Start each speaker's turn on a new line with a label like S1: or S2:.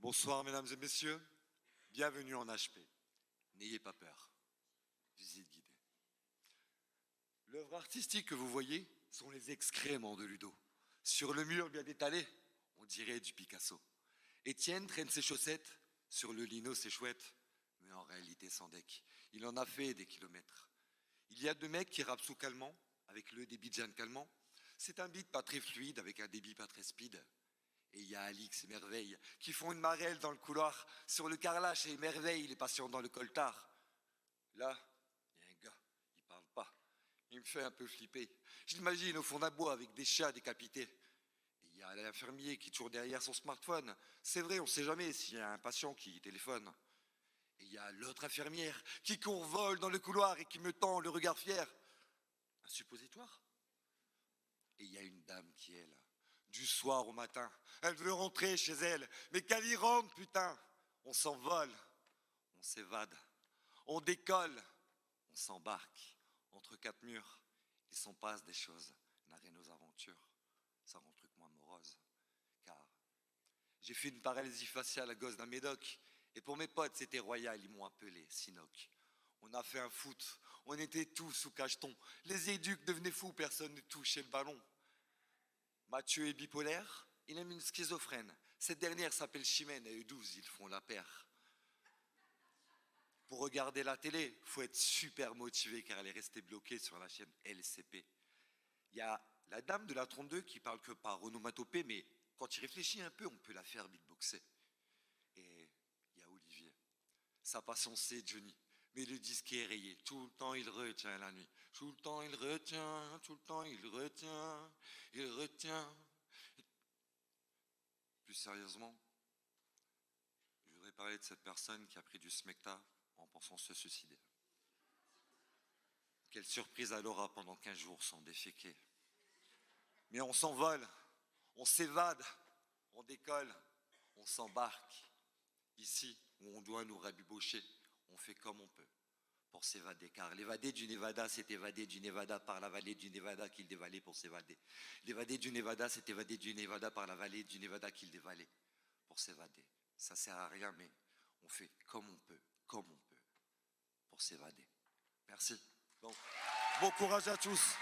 S1: Bonsoir mesdames et messieurs, bienvenue en HP. N'ayez pas peur, visite guidée. L'œuvre artistique que vous voyez sont les excréments de Ludo. Sur le mur bien étalé, on dirait du Picasso. Étienne traîne ses chaussettes, sur le lino c'est chouette, mais en réalité sans deck. Il en a fait des kilomètres. Il y a deux mecs qui rappent sous calmant, avec le débit de Jeanne Calment. C'est un beat pas très fluide, avec un débit pas très speed. Et il y a Alix et Merveille qui font une marelle dans le couloir, sur le carrelage, et Merveille les patients dans le coltard. Là, il y a un gars, il parle pas. Il me fait un peu flipper. Je l'imagine au fond d'un bois avec des chats décapités. Et il y a l'infirmier qui est toujours derrière son smartphone. C'est vrai, on sait jamais s'il y a un patient qui téléphone. Et il y a l'autre infirmière qui vole dans le couloir et qui me tend le regard fier. Un suppositoire? Et il y a une dame qui est là, du soir au matin. Elle veut rentrer chez elle, mais qu'elle y rentre, putain. On s'envole, on s'évade, on décolle, on s'embarque. Entre quatre murs, il s'en passe des choses. Narrer nos aventures, ça rend le truc moins morose. Car j'ai fait une paralysie faciale à cause d'un médoc. Et pour mes potes, c'était royal, ils m'ont appelé Sinoc. On a fait un foot, on était tous sous cacheton. Les éducs devenaient fous, personne ne touchait le ballon. Mathieu est bipolaire, il aime une schizophrène. Cette dernière s'appelle Chimène, et eux 12, ils font la paire. Pour regarder la télé, il faut être super motivé car elle est restée bloquée sur la chaîne LCP. Il y a la dame de la 32 qui parle que par onomatopée, mais quand il réfléchit un peu, on peut la faire beatboxer. Et il y a Olivier. Sa passion, c'est Johnny. Mais le disque est rayé. Tout le temps, il retient la nuit. Tout le temps, il retient. Tout le temps, il retient. Il retient. Plus sérieusement, je voudrais parler de cette personne qui a pris du smecta en pensant se suicider. Quelle surprise elle aura pendant 15 jours sans déféquer. Mais on s'envole, on s'évade, on décolle, on s'embarque. Ici, où on doit nous rabibocher, on fait comme on peut pour s'évader. Car l'évadé du Nevada, c'est évadé du Nevada par la vallée du Nevada qu'il dévalait pour s'évader. L'évadé du Nevada, c'est évadé du Nevada par la vallée du Nevada qu'il dévalait pour s'évader. Ça sert à rien, mais on fait comme on peut pour s'évader. Merci. Bon courage à tous.